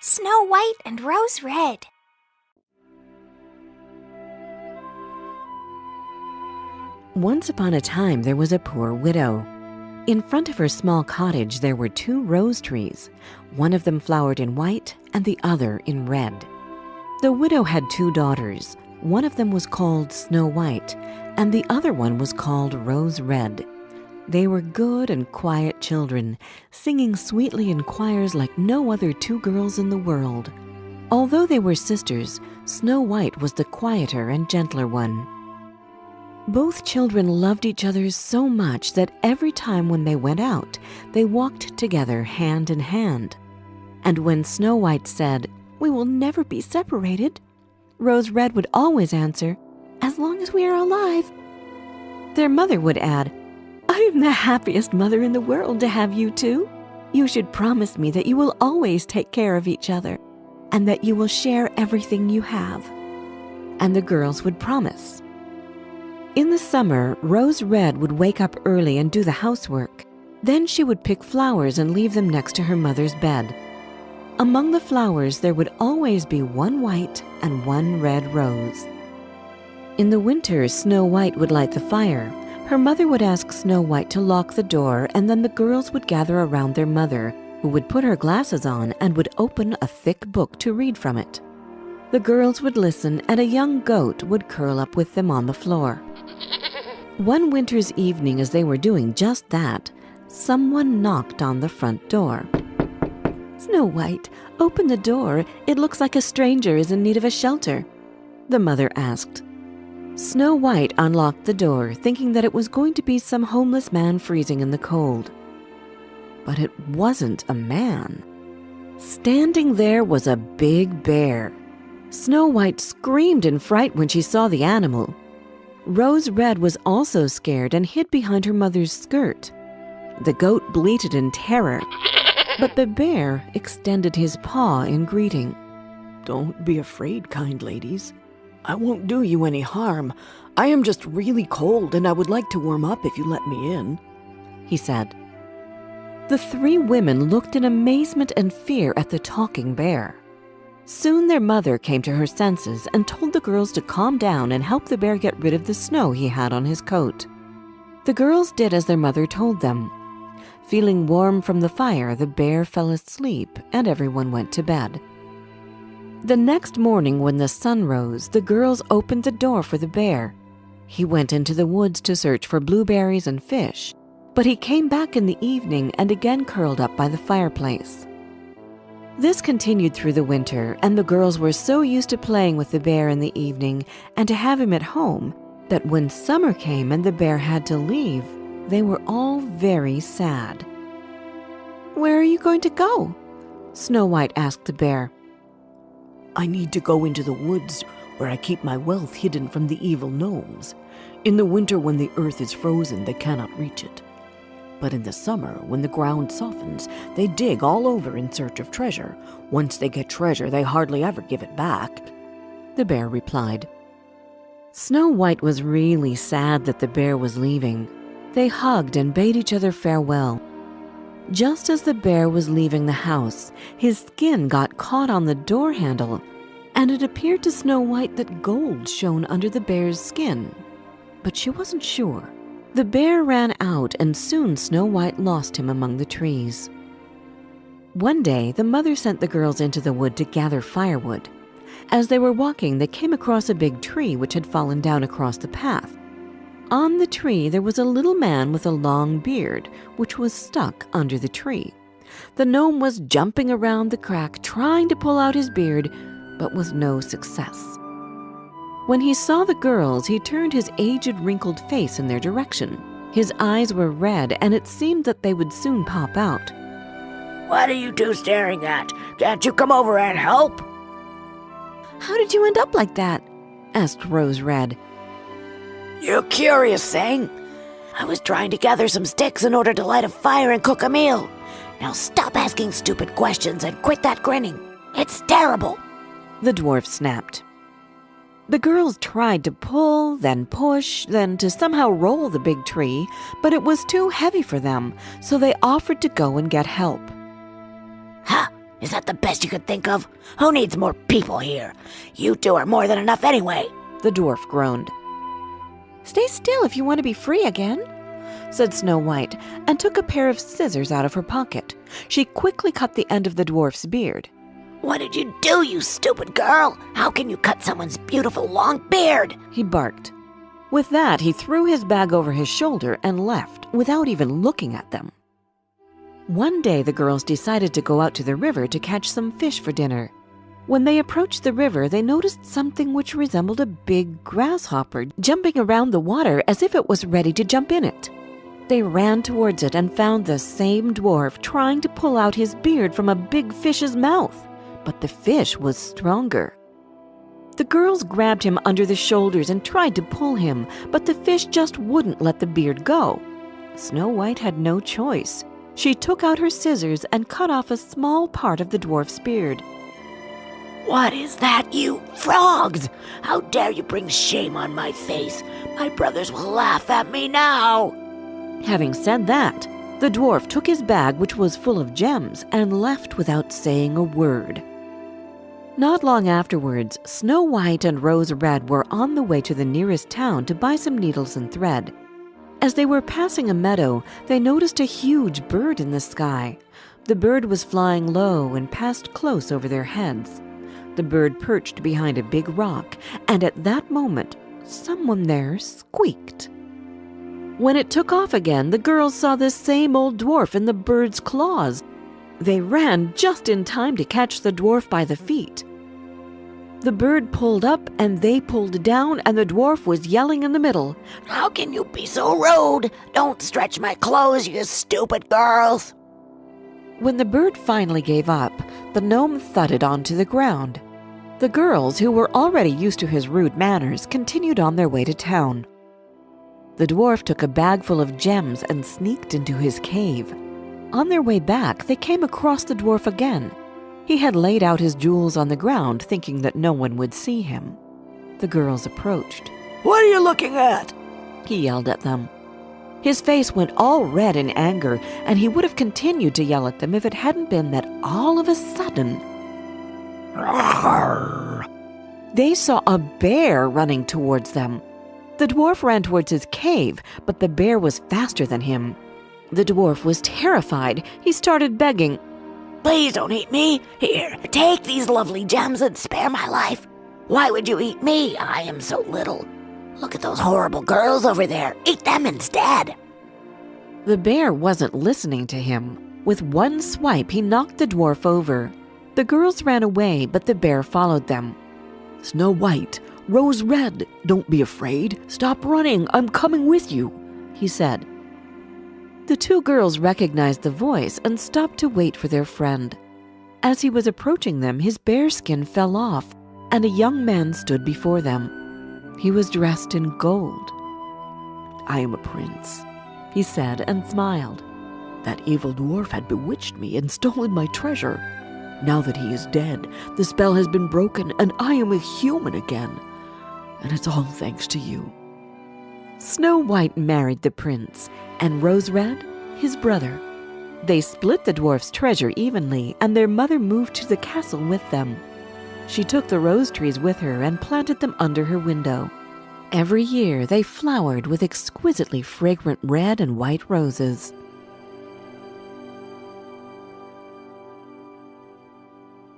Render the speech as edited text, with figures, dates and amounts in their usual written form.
Snow White and Rose Red. Once upon a time there was a poor widow. In front of her small cottage there were 2 rose trees. One of them flowered in white and the other in red. The widow had 2 daughters. One of them was called Snow White, and the other one was called Rose Red. They were good and quiet children, singing sweetly in choirs like no other 2 girls in the world. Although they were sisters, Snow White was the quieter and gentler one. Both children loved each other so much that every time when they went out, they walked together hand in hand. And when Snow White said, "We will never be separated," Rose Red would always answer, "As long as we are alive." Their mother would add, "I am the happiest mother in the world to have you 2. You should promise me that you will always take care of each other and that you will share everything you have." And the girls would promise. In the summer, Rose Red would wake up early and do the housework. Then she would pick flowers and leave them next to her mother's bed. Among the flowers, there would always be 1 white and 1 red rose. In the winter, Snow White would light the fire. Her mother would ask Snow White to lock the door, and then the girls would gather around their mother, who would put her glasses on and would open a thick book to read from it. The girls would listen, and a young goat would curl up with them on the floor. One winter's evening, as they were doing just that, someone knocked on the front door. "Snow White, open the door. It looks like a stranger is in need of a shelter," the mother asked. Snow White unlocked the door, thinking that it was going to be some homeless man freezing in the cold. But it wasn't a man. Standing there was a big bear. Snow White screamed in fright when she saw the animal. Rose Red was also scared and hid behind her mother's skirt. The goat bleated in terror, but the bear extended his paw in greeting. "Don't be afraid, kind ladies. I won't do you any harm. I am just really cold and I would like to warm up if you let me in," he said. The 3 women looked in amazement and fear at the talking bear. Soon their mother came to her senses and told the girls to calm down and help the bear get rid of the snow he had on his coat. The girls did as their mother told them. Feeling warm from the fire, the bear fell asleep and everyone went to bed. The next morning when the sun rose, the girls opened the door for the bear. He went into the woods to search for blueberries and fish, but he came back in the evening and again curled up by the fireplace. This continued through the winter, and the girls were so used to playing with the bear in the evening and to have him at home that when summer came and the bear had to leave, they were all very sad. "Where are you going to go?" Snow White asked the bear. "I need to go into the woods where I keep my wealth hidden from the evil gnomes. In the winter when the earth is frozen, they cannot reach it. But in the summer, when the ground softens, they dig all over in search of treasure. Once they get treasure, they hardly ever give it back," the bear replied. Snow White was really sad that the bear was leaving. They hugged and bade each other farewell. Just as the bear was leaving the house, his skin got caught on the door handle, and it appeared to Snow White that gold shone under the bear's skin. But she wasn't sure. The bear ran out, and soon Snow White lost him among the trees. One day, the mother sent the girls into the wood to gather firewood. As they were walking, they came across a big tree which had fallen down across the path. On the tree, there was a little man with a long beard, which was stuck under the tree. The gnome was jumping around the crack, trying to pull out his beard, but with no success. When he saw the girls, he turned his aged, wrinkled face in their direction. His eyes were red, and it seemed that they would soon pop out. "What are you 2 staring at? Can't you come over and help?" "How did you end up like that?" asked Rose Red. "You curious thing. I was trying to gather some sticks in order to light a fire and cook a meal. Now stop asking stupid questions and quit that grinning. It's terrible," the dwarf snapped. The girls tried to pull, then push, then to somehow roll the big tree, but it was too heavy for them, so they offered to go and get help. "Ha! Is that the best you could think of? Who needs more people here? You two are more than enough anyway. The dwarf groaned. Stay still if you want to be free again, said Snow White, and took a pair of scissors out of her pocket. She quickly cut the end of the dwarf's beard. What did you do, you stupid girl? How can you cut someone's beautiful long beard? He barked. With that, he threw his bag over his shoulder and left without even looking at them. One day, the girls decided to go out to the river to catch some fish for dinner. When they approached the river, they noticed something which resembled a big grasshopper jumping around the water as if it was ready to jump in it. They ran towards it and found the same dwarf trying to pull out his beard from a big fish's mouth, but the fish was stronger. The girls grabbed him under the shoulders and tried to pull him, but the fish just wouldn't let the beard go. Snow White had no choice. She took out her scissors and cut off a small part of the dwarf's beard. What is that, you frogs? How dare you bring shame on my face? My brothers will laugh at me now. Having said that, the dwarf took his bag, which was full of gems, and left without saying a word. Not long afterwards, Snow White and Rose Red were on the way to the nearest town to buy some needles and thread. As they were passing a meadow, they noticed a huge bird in the sky. The bird was flying low and passed close over their heads. The bird perched behind a big rock, and at that moment, someone there squeaked. When it took off again, the girls saw the same old dwarf in the bird's claws. They ran just in time to catch the dwarf by the feet. The bird pulled up and they pulled down, and the dwarf was yelling in the middle. How can you be so rude? Don't stretch my clothes, you stupid girls. When the bird finally gave up, the gnome thudded onto the ground. The girls, who were already used to his rude manners, continued on their way to town. The dwarf took a bag full of gems and sneaked into his cave. On their way back, they came across the dwarf again. He had laid out his jewels on the ground, thinking that no one would see him. The girls approached. What are you looking at? He yelled at them. His face went all red in anger, and he would have continued to yell at them if it hadn't been that all of a sudden, they saw a bear running towards them. The dwarf ran towards his cave, but the bear was faster than him. The dwarf was terrified. He started begging. Please don't eat me. Here, take these lovely gems and spare my life. Why would you eat me? I am so little. Look at those horrible girls over there. Eat them instead. The bear wasn't listening to him. With one swipe, he knocked the dwarf over. The girls ran away, but the bear followed them. Snow White, Rose Red, don't be afraid. Stop running. I'm coming with you, he said. The two girls recognized the voice and stopped to wait for their friend. As he was approaching them, his bear skin fell off, and a young man stood before them. He was dressed in gold. I am a prince, he said and smiled. That evil dwarf had bewitched me and stolen my treasure. Now that he is dead, the spell has been broken and I am a human again. And it's all thanks to you. Snow White married the prince, and Rose Red, his brother. They split the dwarf's treasure evenly, and their mother moved to the castle with them. She took the rose trees with her and planted them under her window. Every year they flowered with exquisitely fragrant red and white roses.